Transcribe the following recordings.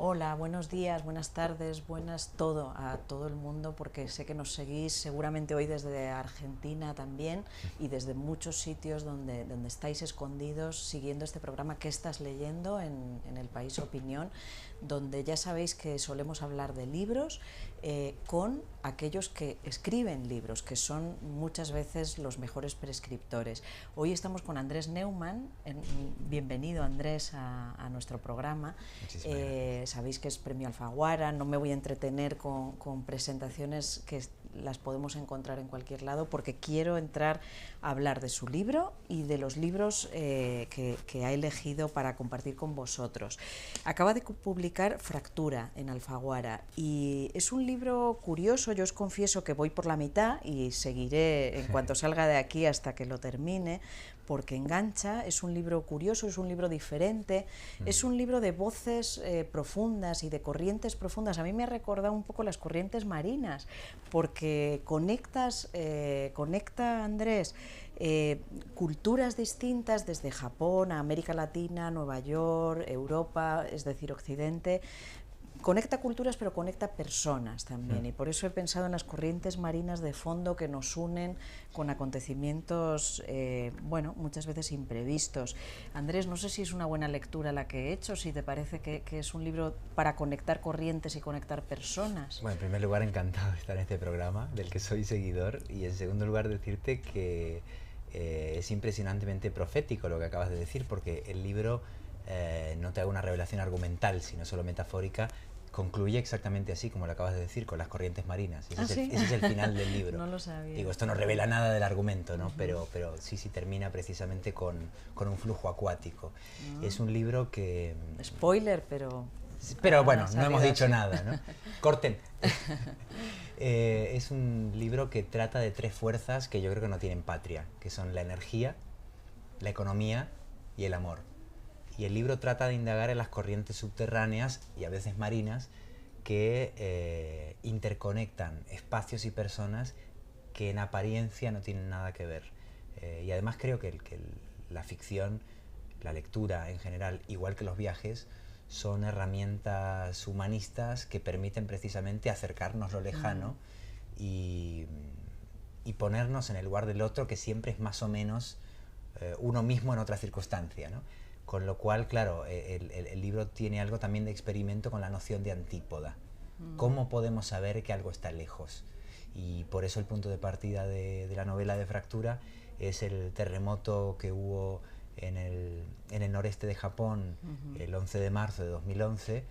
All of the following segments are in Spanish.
Hola, buenos días, buenas tardes, buenas todo a todo el mundo, porque sé que nos seguís seguramente hoy desde Argentina también y desde muchos sitios donde estáis escondidos siguiendo este programa que estás leyendo en El País Opinión, donde ya sabéis que solemos hablar de libros con aquellos que escriben libros, que son muchas veces los mejores prescriptores. Hoy estamos con Andrés Neumann. Bienvenido, Andrés, a nuestro programa. Muchísimas gracias. Sabéis que es premio Alfaguara. No me voy a entretener con presentaciones que las podemos encontrar en cualquier lado, porque quiero entrar a hablar de su libro y de los libros que ha elegido para compartir con vosotros. Acaba de publicar Fractura en Alfaguara y es un libro curioso. Yo os confieso que voy por la mitad y seguiré en cuanto salga de aquí hasta que lo termine, porque engancha. Es un libro curioso, es un libro diferente, es un libro de voces profundas y de corrientes profundas. A mí me ha recordado un poco las corrientes marinas, porque conecta, Andrés, culturas distintas desde Japón a América Latina, Nueva York, Europa, es decir, Occidente. Conecta culturas, pero conecta personas también, y por eso he pensado en las corrientes marinas de fondo que nos unen con acontecimientos, bueno, muchas veces imprevistos. Andrés, no sé si es una buena lectura la que he hecho, si te parece que es un libro para conectar corrientes y conectar personas. Bueno, en primer lugar, encantado de estar en este programa, del que soy seguidor, y en segundo lugar, decirte que es impresionantemente profético lo que acabas de decir, porque el libro no te da una revelación argumental, sino solo metafórica. Concluye exactamente así, como lo acabas de decir, con las corrientes marinas. ¿Sí? Ese es el final del libro. No lo sabía. Digo, esto no revela nada del argumento, ¿no? Pero sí, sí termina precisamente con un flujo acuático. Es un libro que... Spoiler, pero... Pero bueno, no hemos así. dicho nada, ¿no? Corten. Es un libro que trata de tres fuerzas que yo creo que no tienen patria, que son la energía, la economía y el amor. Y el libro trata de indagar en las corrientes subterráneas y a veces marinas que interconectan espacios y personas que en apariencia no tienen nada que ver. Y además creo que la ficción, la lectura en general, igual que los viajes, son herramientas humanistas que permiten precisamente acercarnos lo lejano y ponernos en el lugar del otro, que siempre es más o menos uno mismo en otra circunstancia, ¿no? Con lo cual, claro, el libro tiene algo también de experimento con la noción de antípoda. ¿Cómo podemos saber que algo está lejos? Y por eso el punto de partida de la novela de Fractura es el terremoto que hubo en el noreste de Japón el 11 de marzo de 2011,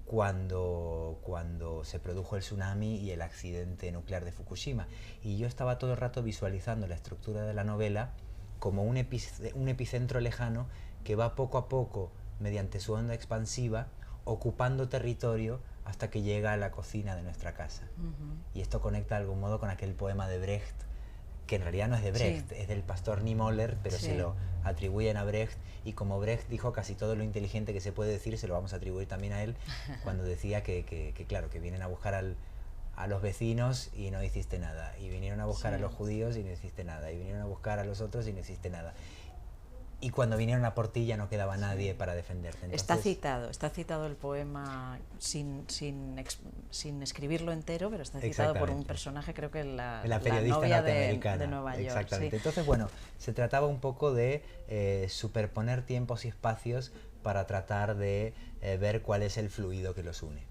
cuando se produjo el tsunami y el accidente nuclear de Fukushima. Y yo estaba todo el rato visualizando la estructura de la novela como un epicentro lejano que va poco a poco, mediante su onda expansiva, ocupando territorio hasta que llega a la cocina de nuestra casa. Y esto conecta de algún modo con aquel poema de Brecht, que en realidad no es de Brecht, es del pastor Niemöller, pero se lo atribuyen a Brecht, y como Brecht dijo casi todo lo inteligente que se puede decir, se lo vamos a atribuir también a él, cuando decía que claro, que vienen a buscar a los vecinos y no hiciste nada, y vinieron a buscar a los judíos y no hiciste nada, y vinieron a buscar a los otros y no hiciste nada. Y cuando vinieron a por ti ya no quedaba nadie para defenderte. Entonces, está citado el poema sin escribirlo entero, pero está citado por un personaje, creo que la periodista novia norteamericana de Nueva York. Exactamente. Sí. Entonces, bueno, se trataba un poco de superponer tiempos y espacios para tratar de ver cuál es el fluido que los une.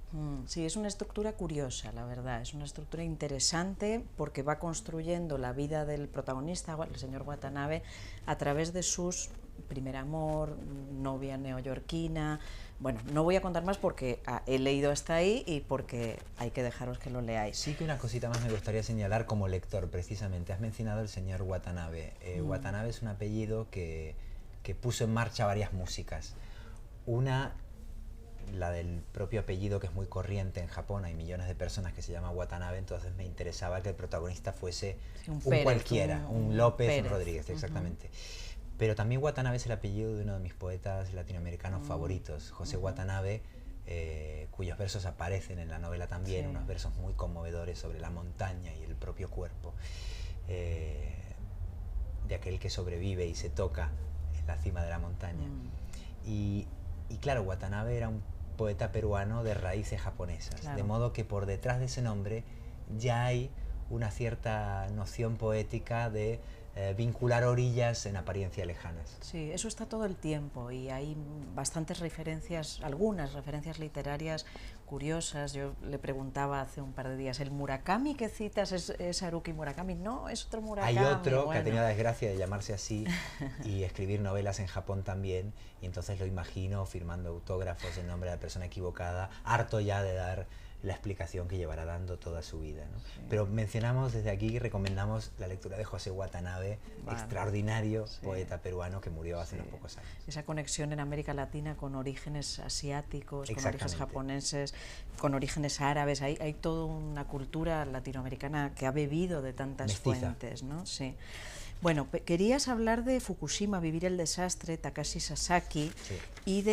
Sí, es una estructura curiosa, la verdad, es una estructura interesante porque va construyendo la vida del protagonista, el señor Watanabe, a través de sus primer amor, novia neoyorquina. Bueno, no voy a contar más porque he leído hasta ahí y porque hay que dejaros que lo leáis. Sí, que una cosita más me gustaría señalar como lector, precisamente. Has mencionado el señor Watanabe. Watanabe es un apellido que puso en marcha varias músicas. Una, la del propio apellido, que es muy corriente en Japón, hay millones de personas que se llaman Watanabe, entonces me interesaba que el protagonista fuese un Pérez, cualquiera, un López, Pérez. Un Rodríguez, exactamente. Pero también Watanabe es el apellido de uno de mis poetas latinoamericanos favoritos, José Watanabe, cuyos versos aparecen en la novela también, unos versos muy conmovedores sobre la montaña y el propio cuerpo, de aquel que sobrevive y se toca en la cima de la montaña. Y claro, Watanabe era un poeta peruano de raíces japonesas. Claro. De modo que por detrás de ese nombre ya hay una cierta noción poética de vincular orillas en apariencia lejanas. Sí, eso está todo el tiempo y hay bastantes referencias, algunas referencias literarias curiosas. Yo le preguntaba hace un par de días, ¿el Murakami que citas es Haruki Murakami? No, es otro Murakami. Hay otro bueno, que ha tenido la desgracia de llamarse así y escribir novelas en Japón también, y entonces lo imagino firmando autógrafos en nombre de la persona equivocada, harto ya de dar la explicación que llevará dando toda su vida, ¿no? Sí. Pero mencionamos desde aquí y recomendamos la lectura de José Watanabe, Vale. extraordinario Sí. poeta peruano que murió hace Sí. unos pocos años. Esa conexión en América Latina con orígenes asiáticos, con orígenes Exactamente. japoneses, con orígenes árabes. Hay toda una cultura latinoamericana que ha bebido de tantas Mestiza. fuentes, ¿no? Sí. Bueno, querías hablar de Fukushima, Vivir el desastre, Takashi Sasaki, Sí. y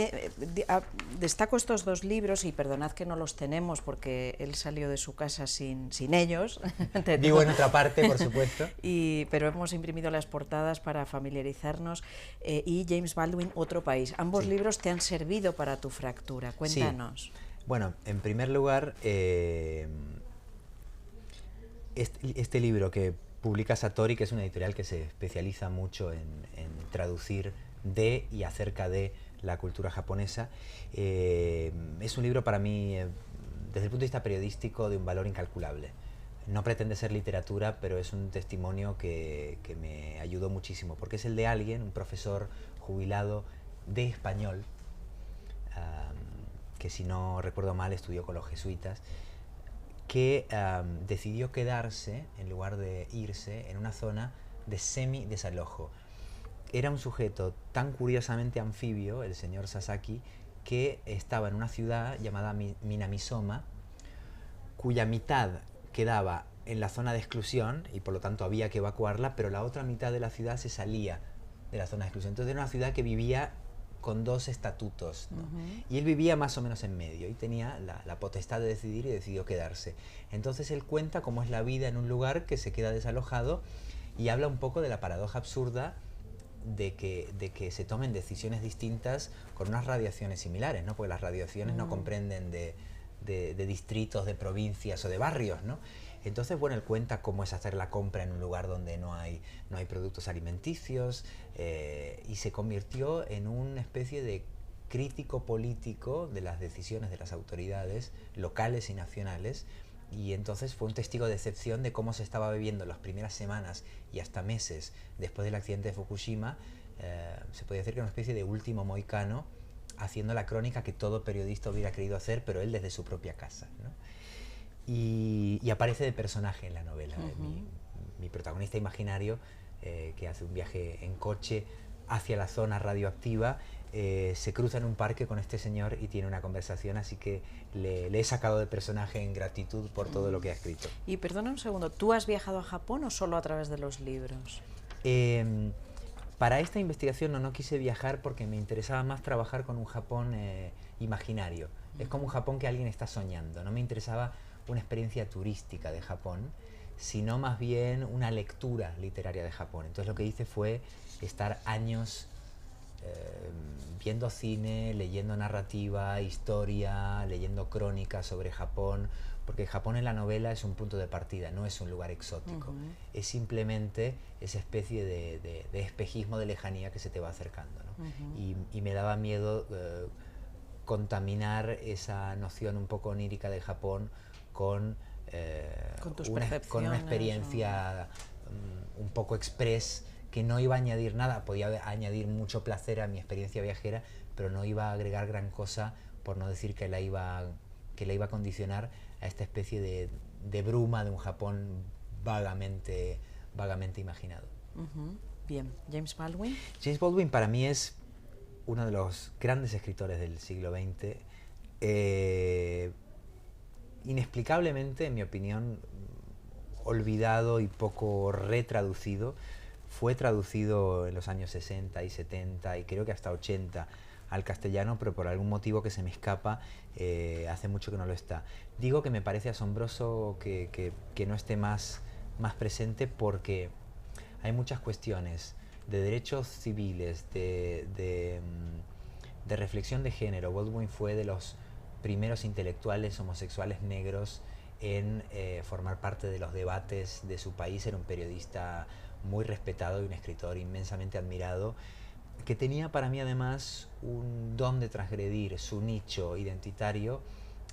destaco estos dos libros, y perdonad que no los tenemos porque él salió de su casa sin ellos. Vivo en otra parte, por supuesto. Pero hemos imprimido las portadas para familiarizarnos, y James Baldwin, Otro país. Ambos Sí. libros te han servido para tu fractura. Cuéntanos. Sí. Bueno, en primer lugar, este libro que publica Satori, que es una editorial que se especializa mucho en traducir de y acerca de la cultura japonesa, es un libro para mí, desde el punto de vista periodístico, de un valor incalculable. No pretende ser literatura, pero es un testimonio que me ayudó muchísimo, porque es el de alguien, un profesor jubilado de español, que si no recuerdo mal estudió con los jesuitas, que decidió quedarse, en lugar de irse, en una zona de semi-desalojo. Era un sujeto tan curiosamente anfibio, el señor Sasaki, que estaba en una ciudad llamada Minamisoma, cuya mitad quedaba en la zona de exclusión y por lo tanto había que evacuarla, pero la otra mitad de la ciudad se salía de la zona de exclusión. Entonces era una ciudad que vivía con dos estatutos, ¿no? Y él vivía más o menos en medio y tenía la potestad de decidir, y decidió quedarse. Entonces él cuenta cómo es la vida en un lugar que se queda desalojado y habla un poco de la paradoja absurda de que se tomen decisiones distintas con unas radiaciones similares, ¿no? Porque las radiaciones no comprenden de distritos, de provincias o de barrios, ¿no? Entonces, bueno, él cuenta cómo es hacer la compra en un lugar donde no hay productos alimenticios, y se convirtió en una especie de crítico político de las decisiones de las autoridades locales y nacionales, y entonces fue un testigo de excepción de cómo se estaba viviendo las primeras semanas y hasta meses después del accidente de Fukushima. Se podría decir que era una especie de último mohicano, haciendo la crónica que todo periodista hubiera querido hacer, pero él desde su propia casa, ¿no? Y aparece de personaje en la novela. Mi protagonista imaginario, que hace un viaje en coche hacia la zona radioactiva, se cruza en un parque con este señor y tiene una conversación, así que le he sacado de personaje en gratitud por todo lo que ha escrito. Y perdona un segundo, ¿tú has viajado a Japón o solo a través de los libros? Para esta investigación no quise viajar porque me interesaba más trabajar con un Japón imaginario. Es como un Japón que alguien está soñando. No me interesaba una experiencia turística de Japón, sino más bien una lectura literaria de Japón. Entonces lo que hice fue estar años viendo cine, leyendo narrativa, historia, leyendo crónicas sobre Japón, porque Japón en la novela es un punto de partida, no es un lugar exótico. Es simplemente esa especie de espejismo de lejanía que se te va acercando, ¿no? Y me daba miedo contaminar esa noción un poco onírica de Japón con tus una experiencia un poco express, que no iba a añadir nada. Podía añadir mucho placer a mi experiencia viajera, pero no iba a agregar gran cosa, por no decir que la iba a condicionar a esta especie de bruma de un Japón vagamente imaginado. Bien, James Baldwin. James Baldwin para mí es uno de los grandes escritores del siglo XX, inexplicablemente, en mi opinión, olvidado y poco retraducido. Fue traducido en los años 60 y 70 y creo que hasta 80 al castellano, pero por algún motivo que se me escapa, hace mucho que no lo está. Digo que me parece asombroso que no esté más presente, porque hay muchas cuestiones de derechos civiles, de reflexión de género. Baldwin fue de los primeros intelectuales homosexuales negros en formar parte de los debates de su país. Era un periodista muy respetado y un escritor inmensamente admirado, que tenía para mí además un don de transgredir su nicho identitario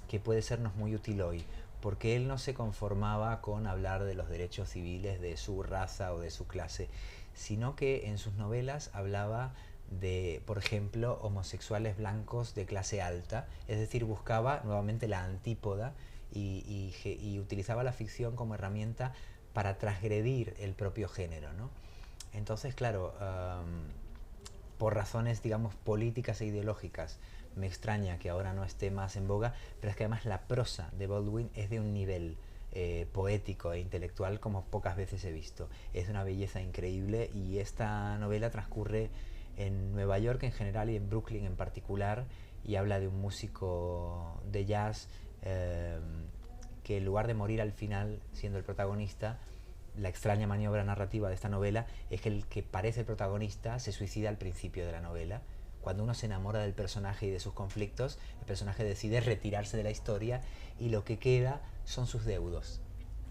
que puede sernos muy útil hoy, porque él no se conformaba con hablar de los derechos civiles de su raza o de su clase, sino que en sus novelas hablaba de, por ejemplo, homosexuales blancos de clase alta, es decir, buscaba nuevamente la antípoda y utilizaba la ficción como herramienta para transgredir el propio género, ¿no? Entonces, claro, por razones, digamos, políticas e ideológicas, me extraña que ahora no esté más en boga, pero es que además la prosa de Baldwin es de un nivel poético e intelectual como pocas veces he visto. Es de una belleza increíble, y esta novela transcurre en Nueva York en general y en Brooklyn en particular, y habla de un músico de jazz que en lugar de morir al final siendo el protagonista, la extraña maniobra narrativa de esta novela es que el que parece el protagonista se suicida al principio de la novela. Cuando uno se enamora del personaje y de sus conflictos, el personaje decide retirarse de la historia y lo que queda son sus deudos.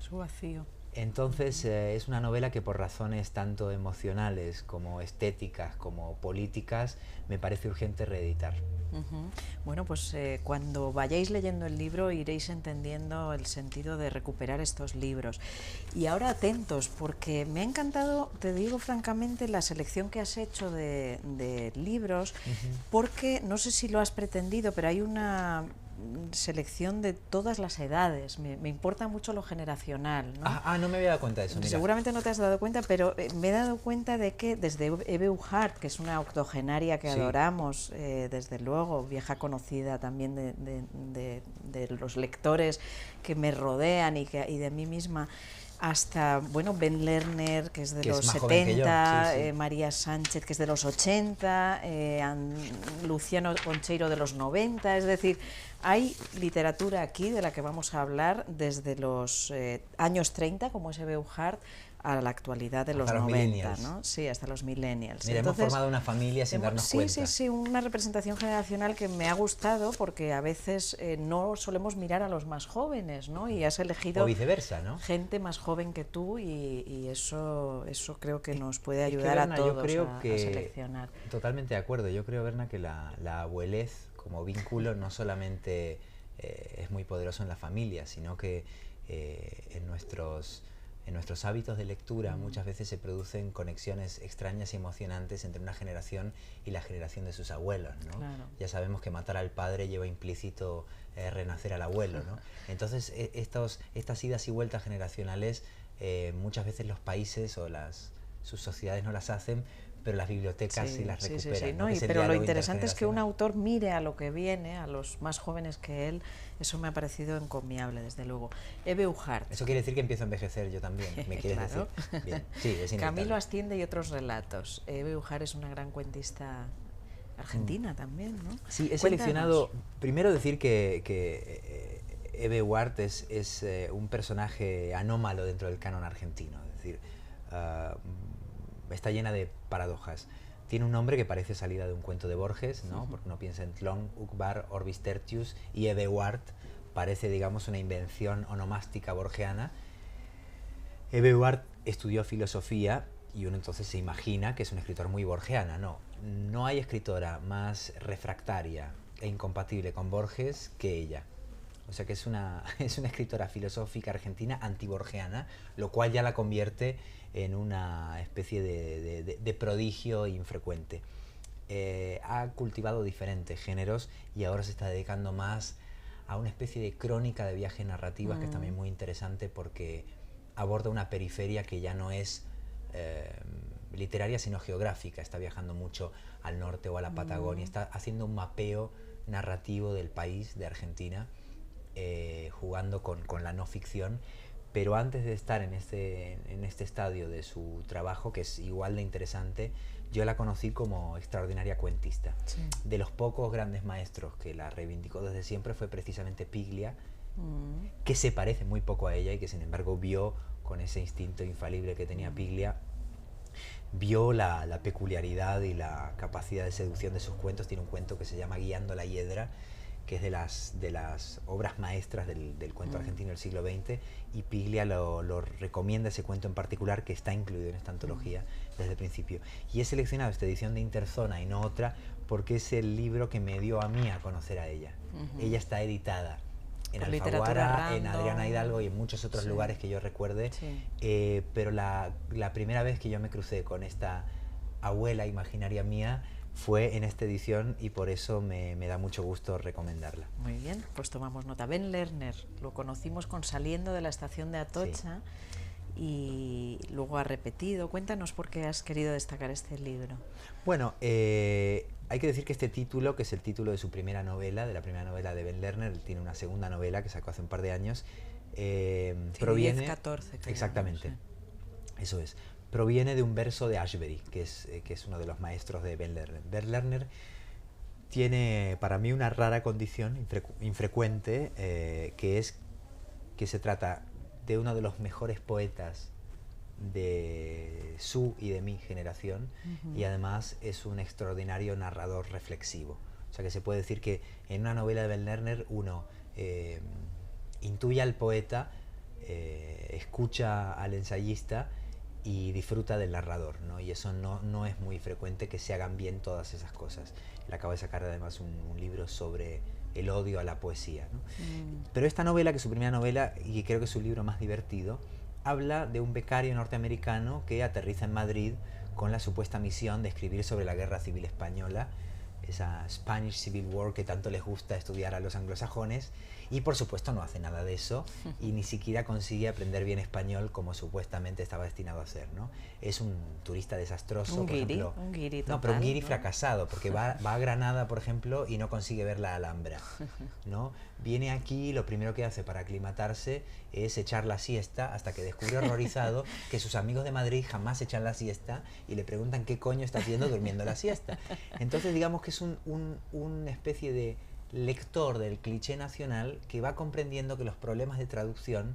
Su vacío. Entonces es una novela que por razones tanto emocionales como estéticas como políticas me parece urgente reeditar. Bueno, pues cuando vayáis leyendo el libro iréis entendiendo el sentido de recuperar estos libros. Y ahora atentos, porque me ha encantado, te digo francamente, la selección que has hecho de libros, porque no sé si lo has pretendido, pero hay una selección de todas las edades. Me importa mucho lo generacional, ¿no? No me había dado cuenta de eso. Mira. Seguramente no te has dado cuenta, pero me he dado cuenta de que desde Eve Uhart, que es una octogenaria que adoramos, desde luego, vieja conocida también de los lectores que me rodean y de mí misma, hasta, bueno, Ben Lerner, que es de los 70, María Sánchez, que es de los 80, Luciano Concheiro de los 90, es decir, hay literatura aquí de la que vamos a hablar desde los años 30, como es Eve Uhart, a la actualidad de los 90, ¿no? Sí, hasta los millennials. Mira, entonces, hemos formado una familia sin darnos cuenta. Sí, una representación generacional que me ha gustado, porque a veces no solemos mirar a los más jóvenes, ¿no? Y has elegido o viceversa, ¿no? gente más joven que tú, y eso creo que nos puede ayudar Berna, a todos yo creo a que, seleccionar. Totalmente de acuerdo. Yo creo, Berna, que la abuelez como vínculo no solamente es muy poderoso en la familia, sino que en nuestros hábitos de lectura muchas veces se producen conexiones extrañas y emocionantes entre una generación y la generación de sus abuelos, ¿no? Claro. Ya sabemos que matar al padre lleva implícito renacer al abuelo, ¿no? Entonces estas idas y vueltas generacionales muchas veces los países o sus sociedades no las hacen, pero las bibliotecas sí las recuperan. ¿no? Pero lo interesante es que un autor mire a lo que viene, a los más jóvenes que él. Eso me ha parecido encomiable, desde luego. Eve Uhart. Eso quiere decir que empiezo a envejecer yo también, ¿me quieres decir? Bien. Sí, es Camilo Asciende y otros relatos. Eve Uhart es una gran cuentista argentina también, ¿no? Sí, he seleccionado, primero decir que Eve Uhart es un personaje anómalo dentro del canon argentino, es decir, está llena de paradojas. Tiene un nombre que parece salida de un cuento de Borges, ¿no? Porque uno piensa en Tlön, Uqbar, Orbis Tertius, y Eve Uhart parece, digamos, una invención onomástica borgiana. Eve Uhart estudió filosofía y uno entonces se imagina que es una escritora muy borgiana. No hay escritora más refractaria e incompatible con Borges que ella. O sea que es una escritora filosófica argentina antiborgiana, lo cual ya la convierte en una especie de prodigio infrecuente. Ha cultivado diferentes géneros y ahora se está dedicando más a una especie de crónica de viajes narrativas, que es también muy interesante porque aborda una periferia que ya no es literaria sino geográfica. Está viajando mucho al norte o a la Patagonia, está haciendo un mapeo narrativo del país, de Argentina, jugando con la no ficción. Pero antes de estar en este estadio de su trabajo, que es igual de interesante, yo la conocí como extraordinaria cuentista. Sí. De los pocos grandes maestros que la reivindicó desde siempre fue precisamente Piglia, que se parece muy poco a ella y que sin embargo vio, con ese instinto infalible que tenía Piglia, vio la peculiaridad y la capacidad de seducción de sus cuentos. Tiene un cuento que se llama Guiando la hiedra, que es de las obras maestras del cuento argentino del siglo XX, y Piglia lo recomienda ese cuento en particular, que está incluido en esta antología desde el principio. Y he seleccionado esta edición de Interzona y no otra porque es el libro que me dio a mí a conocer a ella. Ella está editada en Alfaguara, en Adriana Hidalgo y en muchos otros lugares que yo recuerde, pero la primera vez que yo me crucé con esta abuela imaginaria mía fue en esta edición, y por eso me da mucho gusto recomendarla. Muy bien, pues tomamos nota. Ben Lerner lo conocimos con Saliendo de la estación de Atocha, y luego ha repetido. Cuéntanos por qué has querido destacar este libro. Bueno, hay que decir que este título, que es el título de su primera novela, de la primera novela de Ben Lerner, tiene una segunda novela que sacó hace un par de años, proviene... 10-14, creo. Exactamente, sí. Eso es. Proviene de un verso de Ashbery, que es uno de los maestros de Ben Lerner. Ben Lerner tiene para mí una rara condición, infrecuente, que es que se trata de uno de los mejores poetas de su y de mi generación, y además es un extraordinario narrador reflexivo. O sea que se puede decir que en una novela de Ben Lerner uno intuye al poeta, escucha al ensayista y disfruta del narrador, ¿no? Y eso no es muy frecuente, que se hagan bien todas esas cosas. Él acaba de sacar además un libro sobre el odio a la poesía, ¿no? Pero esta novela, que es su primera novela y creo que es su libro más divertido, habla de un becario norteamericano que aterriza en Madrid con la supuesta misión de escribir sobre la Guerra Civil Española, esa Spanish Civil War que tanto les gusta estudiar a los anglosajones, y por supuesto no hace nada de eso y ni siquiera consigue aprender bien español como supuestamente estaba destinado a hacer, ¿no? Es un turista desastroso, por ejemplo. Un guiri total, no, pero un guiri, ¿no?, fracasado, porque va a Granada, por ejemplo, y no consigue ver la Alhambra, ¿no? Viene aquí y lo primero que hace para aclimatarse es echar la siesta, hasta que descubre horrorizado que sus amigos de Madrid jamás echan la siesta y le preguntan qué coño está haciendo durmiendo la siesta. Entonces digamos que es una especie de lector del cliché nacional que va comprendiendo que los problemas de traducción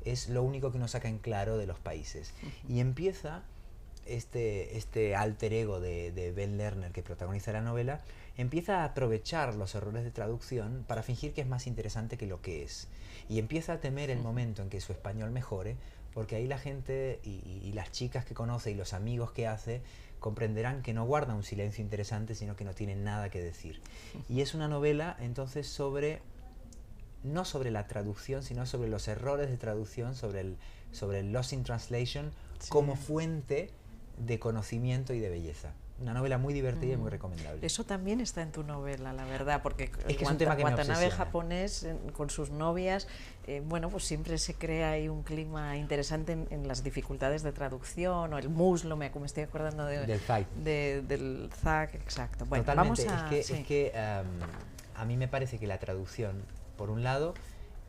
es lo único que nos saca en claro de los países. Y empieza este alter ego de Ben Lerner, que protagoniza la novela, empieza a aprovechar los errores de traducción para fingir que es más interesante que lo que es. Y empieza a temer el momento en que su español mejore, porque ahí la gente y las chicas que conoce y los amigos que hace comprenderán que no guarda un silencio interesante, sino que no tiene nada que decir. Y es una novela entonces no sobre la traducción, sino sobre los errores de traducción, sobre el lost in translation, como fuente de conocimiento y de belleza. Una novela muy divertida y muy recomendable. Eso también está en tu novela, la verdad, porque es que es un tema que me Watanabe japonés, con sus novias, bueno, pues siempre se crea ahí un clima interesante en las dificultades de traducción, o el muslo, me estoy acordando del Zack. Del Zack, exacto. Bueno, totalmente. Vamos a... Es que a mí me parece que la traducción, por un lado,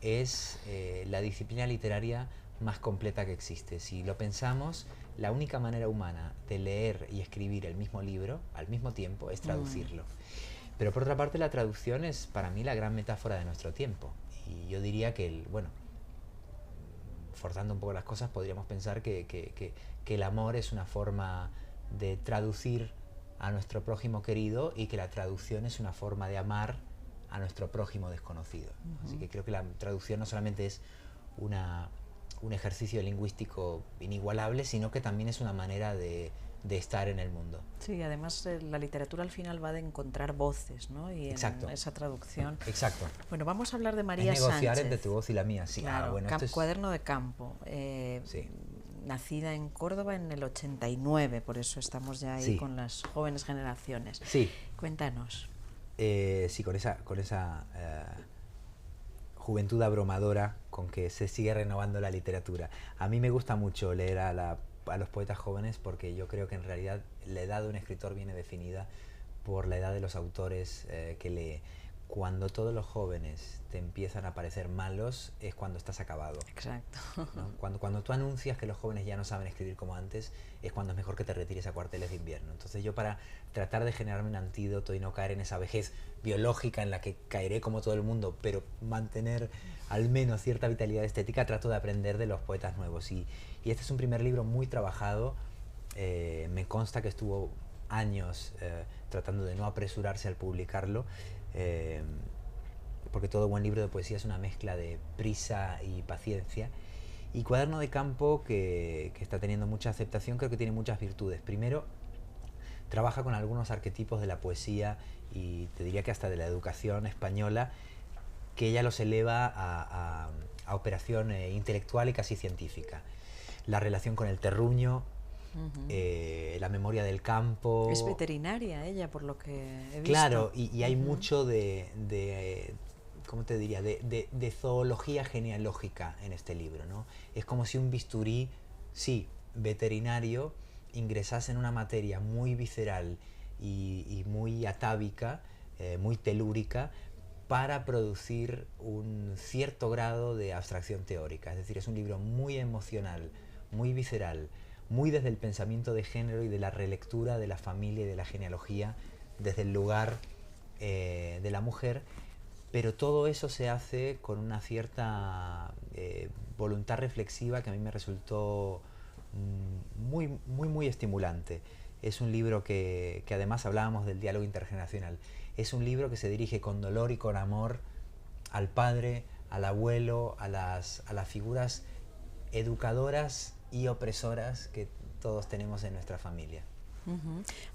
es la disciplina literaria más completa que existe. Si lo pensamos, la única manera humana de leer y escribir el mismo libro al mismo tiempo es traducirlo. Pero por otra parte, la traducción es para mí la gran metáfora de nuestro tiempo. Y yo diría que, forzando un poco las cosas, podríamos pensar que el amor es una forma de traducir a nuestro prójimo querido, y que la traducción es una forma de amar a nuestro prójimo desconocido. Así que creo que la traducción no solamente es un ejercicio lingüístico inigualable, sino que también es una manera de estar en el mundo. Sí, además la literatura al final va de encontrar voces, ¿no? Y en esa traducción. Exacto. Bueno, vamos a hablar de María Sánchez. Negociar entre tu voz y la mía, sí. Claro, Bueno, Cuaderno de campo. Sí. Nacida en Córdoba en el 89, por eso estamos ya ahí con las jóvenes generaciones. Sí. Cuéntanos. Sí, con esa juventud abrumadora con que se sigue renovando la literatura. A mí me gusta mucho leer a los poetas jóvenes, porque yo creo que en realidad la edad de un escritor viene definida por la edad de los autores que lee. Cuando todos los jóvenes te empiezan a parecer malos es cuando estás acabado. Exacto. ¿No? Cuando tú anuncias que los jóvenes ya no saben escribir como antes, es cuando es mejor que te retires a cuarteles de invierno. Entonces yo, para tratar de generarme un antídoto y no caer en esa vejez biológica en la que caeré como todo el mundo, pero mantener al menos cierta vitalidad estética, trato de aprender de los poetas nuevos. Y este es un primer libro muy trabajado. Me consta que estuvo años tratando de no apresurarse al publicarlo. porque todo buen libro de poesía es una mezcla de prisa y paciencia. Y Cuaderno de campo, que está teniendo mucha aceptación, creo que tiene muchas virtudes. Primero, trabaja con algunos arquetipos de la poesía y te diría que hasta de la educación española, que ella los eleva a operación intelectual y casi científica. La relación con el terruño, la memoria del campo. Es veterinaria ella, por lo que he visto. Claro, y hay mucho de ¿cómo te diría? De zoología genealógica en este libro, ¿no? Es como si un bisturí, sí, veterinario, ingresase en una materia muy visceral y muy atávica, muy telúrica, para producir un cierto grado de abstracción teórica. Es decir, es un libro muy emocional, muy visceral, muy desde el pensamiento de género y de la relectura de la familia y de la genealogía desde el lugar de la mujer, pero todo eso se hace con una cierta voluntad reflexiva que a mí me resultó muy estimulante. Es un libro que además hablábamos del diálogo intergeneracional. Es un libro que se dirige con dolor y con amor al padre, al abuelo, a las figuras educadoras y opresoras que todos tenemos en nuestra familia.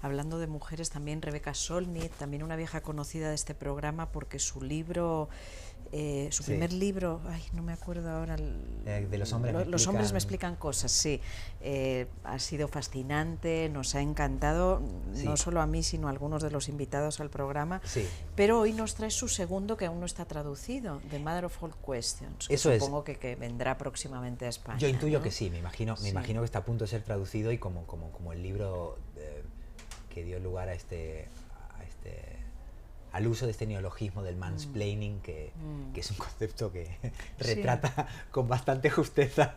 Hablando de mujeres, también Rebecca Solnit, también una vieja conocida de este programa, porque su libro, su primer libro, ay, no me acuerdo ahora, de los hombres los hombres me explican cosas, sí, ha sido fascinante, nos ha encantado, no solo a mí, sino a algunos de los invitados al programa, pero hoy nos trae su segundo, que aún no está traducido, The Mother of All Questions, que supongo que vendrá próximamente a España. Yo intuyo, ¿no? Que sí, me imagino que está a punto de ser traducido, y como el libro que dio lugar al uso de este neologismo del mansplaining, que es un concepto que retrata con bastante justeza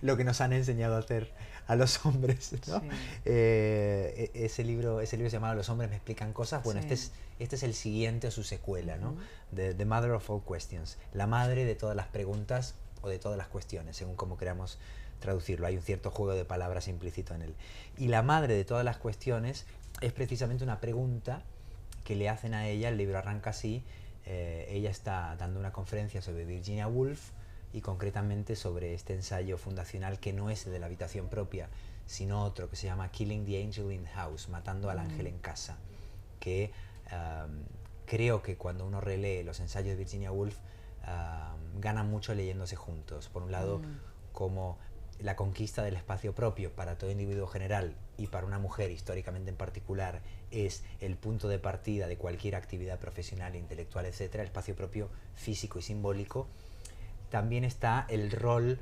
lo que nos han enseñado a hacer a los hombres, ¿no? Ese libro se llama Los hombres me explican cosas. Bueno, este es el siguiente, o su secuela, ¿no? The Mother of All Questions, la madre de todas las preguntas o de todas las cuestiones, según como queramos traducirlo. Hay un cierto juego de palabras implícito en él. Y la madre de todas las cuestiones es precisamente una pregunta que le hacen a ella. El libro arranca así. Ella está dando una conferencia sobre Virginia Woolf, y concretamente sobre este ensayo fundacional que no es de la habitación propia, sino otro que se llama Killing the Angel in the House, matando al ángel en casa, que creo que cuando uno relee los ensayos de Virginia Woolf ganan mucho leyéndose juntos. Por un lado, como la conquista del espacio propio para todo individuo general y para una mujer históricamente en particular es el punto de partida de cualquier actividad profesional, intelectual, etcétera, el espacio propio físico y simbólico. También está el rol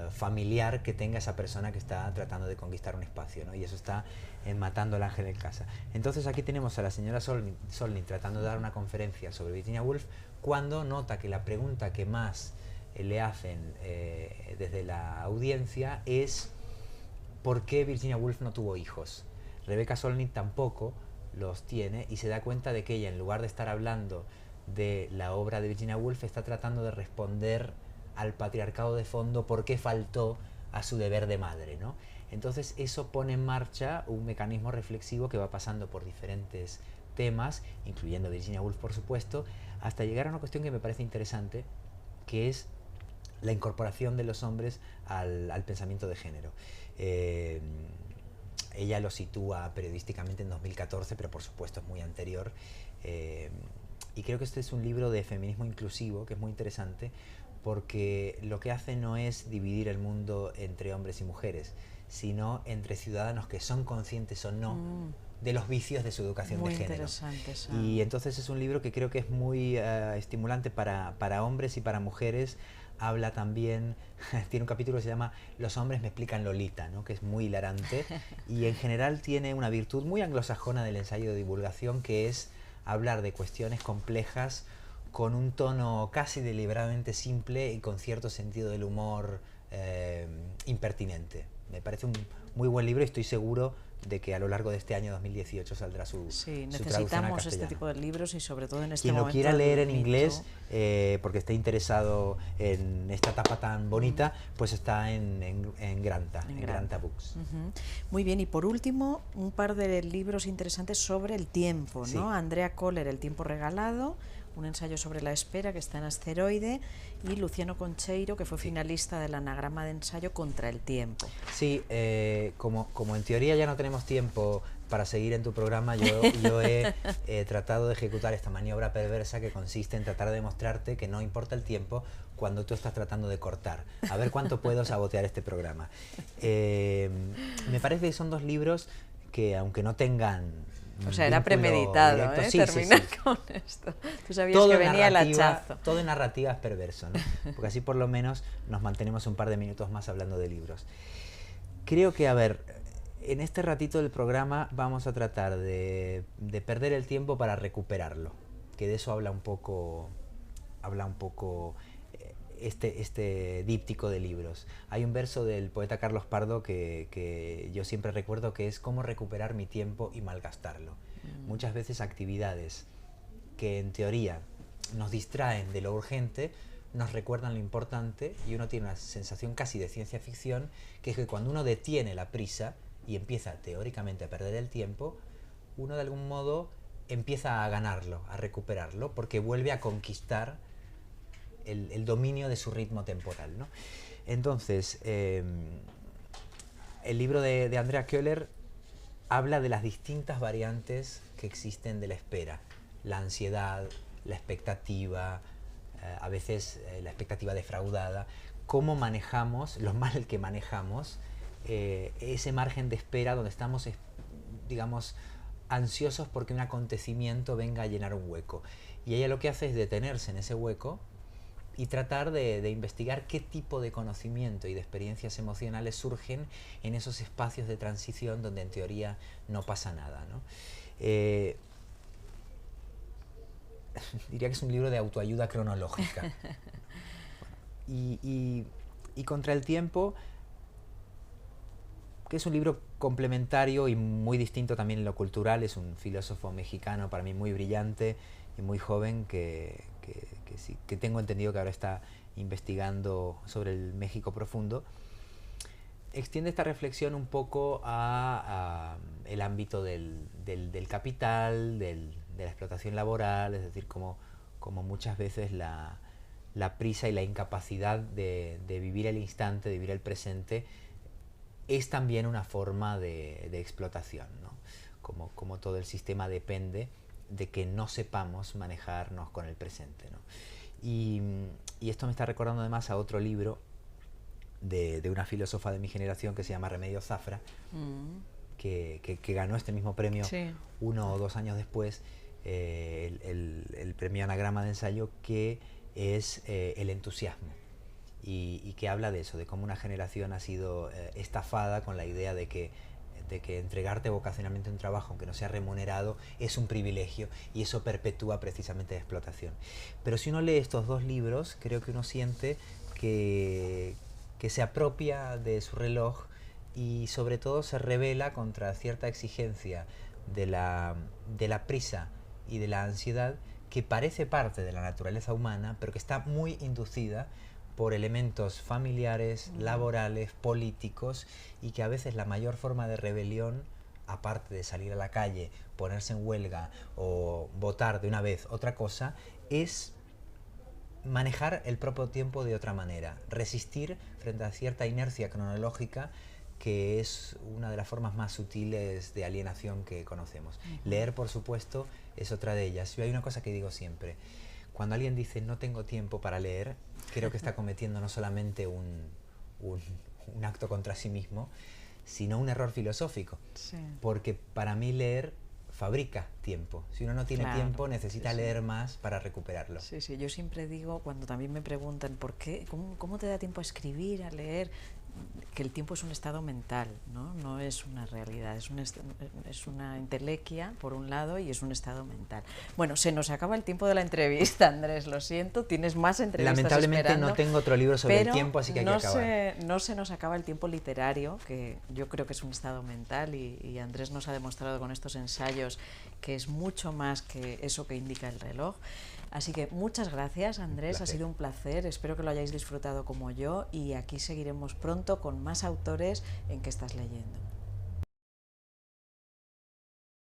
familiar que tenga esa persona que está tratando de conquistar un espacio, ¿no? Y eso está en Matando al ángel en casa. Entonces aquí tenemos a la señora Solnit tratando de dar una conferencia sobre Virginia Woolf, cuando nota que la pregunta que más le hacen desde la audiencia es ¿por qué Virginia Woolf no tuvo hijos? Rebecca Solnit tampoco los tiene, y se da cuenta de que ella, en lugar de estar hablando de la obra de Virginia Woolf, está tratando de responder al patriarcado de fondo, por qué faltó a su deber de madre, ¿no? Entonces eso pone en marcha un mecanismo reflexivo que va pasando por diferentes temas, incluyendo Virginia Woolf, por supuesto, hasta llegar a una cuestión que me parece interesante, que es la incorporación de los hombres al pensamiento de género. Ella lo sitúa periodísticamente en 2014, pero por supuesto es muy anterior. Y creo que este es un libro de feminismo inclusivo que es muy interesante, porque lo que hace no es dividir el mundo entre hombres y mujeres, sino entre ciudadanos que son conscientes o no de los vicios de su educación de género. Y entonces es un libro que creo que es muy estimulante para hombres y para mujeres. Habla también, tiene un capítulo que se llama Los hombres me explican Lolita, ¿no? Que es muy hilarante, y en general tiene una virtud muy anglosajona del ensayo de divulgación, que es hablar de cuestiones complejas con un tono casi deliberadamente simple y con cierto sentido del humor impertinente. Me parece un muy buen libro, y estoy seguro de que a lo largo de este año 2018 saldrá su necesitamos este tipo de libros, y sobre todo en este momento. Quien lo quiera leer en inglés, porque esté interesado en esta etapa tan bonita, pues está en Granta Books. Muy bien, y por último, un par de libros interesantes sobre el tiempo, ¿no? Andrea Kohler, El tiempo regalado, un ensayo sobre la espera que está en Asteroide, y Luciano Concheiro, que fue finalista del anagrama de ensayo Contra el tiempo. Sí, como en teoría ya no tenemos tiempo para seguir en tu programa, yo he tratado de ejecutar esta maniobra perversa que consiste en tratar de demostrarte que no importa el tiempo cuando tú estás tratando de cortar. A ver cuánto puedo sabotear este programa. Me parece que son dos libros que, aunque no tengan... O sea, era premeditado, directo, ¿eh? Sí, Terminar sí. con esto. Tú sabías que venía el hachazo. Todo en narrativa es perverso, ¿no? Porque así por lo menos nos mantenemos un par de minutos más hablando de libros. Creo que, a ver, en este ratito del programa vamos a tratar de perder el tiempo para recuperarlo, que de eso habla un poco este díptico de libros. Hay un verso del poeta Carlos Pardo que yo siempre recuerdo, que es cómo recuperar mi tiempo y malgastarlo. Muchas veces actividades que en teoría nos distraen de lo urgente nos recuerdan lo importante, y uno tiene una sensación casi de ciencia ficción, que es que cuando uno detiene la prisa y empieza teóricamente a perder el tiempo, uno de algún modo empieza a ganarlo, a recuperarlo, porque vuelve a conquistar el dominio de su ritmo temporal, ¿no? Entonces, el libro de Andrea Köhler habla de las distintas variantes que existen de la espera: la ansiedad, la expectativa, a veces la expectativa defraudada, cómo manejamos, lo mal que manejamos ese margen de espera donde estamos, digamos, ansiosos porque un acontecimiento venga a llenar un hueco. Y ella lo que hace es detenerse en ese hueco y tratar de investigar qué tipo de conocimiento y de experiencias emocionales surgen en esos espacios de transición donde en teoría no pasa nada, ¿no? Diría que es un libro de autoayuda cronológica. Y Contra el tiempo, que es un libro complementario y muy distinto también en lo cultural. Es un filósofo mexicano para mí muy brillante y muy joven que tengo entendido que ahora está investigando sobre el México profundo. Extiende esta reflexión un poco a el ámbito del capital, de la explotación laboral, es decir, como muchas veces la prisa y la incapacidad de vivir el instante, de vivir el presente, es también una forma de explotación, ¿no? Como todo el sistema depende de que no sepamos manejarnos con el presente, ¿no? Y esto me está recordando además a otro libro de una filósofa de mi generación que se llama Remedios Zafra, que ganó este mismo premio 1 o 2 años después, el premio Anagrama de Ensayo, que es el entusiasmo, y que habla de eso, de cómo una generación ha sido estafada con la idea de que entregarte vocacionalmente a un trabajo, aunque no sea remunerado, es un privilegio, y eso perpetúa precisamente la explotación. Pero si uno lee estos dos libros, creo que uno siente que se apropia de su reloj y sobre todo se rebela contra cierta exigencia de la prisa y de la ansiedad, que parece parte de la naturaleza humana, pero que está muy inducida por elementos familiares, laborales, políticos, y que a veces la mayor forma de rebelión, aparte de salir a la calle, ponerse en huelga o votar de una vez otra cosa, es manejar el propio tiempo de otra manera, resistir frente a cierta inercia cronológica, que es una de las formas más sutiles de alienación que conocemos. Leer, por supuesto, es otra de ellas. Yo hay una cosa que digo siempre: cuando alguien dice no tengo tiempo para leer, creo que está cometiendo no solamente un acto contra sí mismo, sino un error filosófico. Sí. Porque para mí leer fabrica tiempo. Si uno no tiene tiempo, necesita leer más para recuperarlo. Sí, sí. Yo siempre digo, cuando también me preguntan ¿por qué? ¿Cómo te da tiempo a escribir, a leer? Que el tiempo es un estado mental, no es una realidad, es una entelequia por un lado, y es un estado mental. Bueno, se nos acaba el tiempo de la entrevista, Andrés, lo siento, tienes más entrevistas lamentablemente esperando, no tengo otro libro sobre el tiempo, así que hay que acabar. No se nos acaba el tiempo literario, que yo creo que es un estado mental, y Andrés nos ha demostrado con estos ensayos que es mucho más que eso que indica el reloj. Así que muchas gracias, Andrés, ha sido un placer, espero que lo hayáis disfrutado como yo, y aquí seguiremos pronto con más autores en que estás leyendo.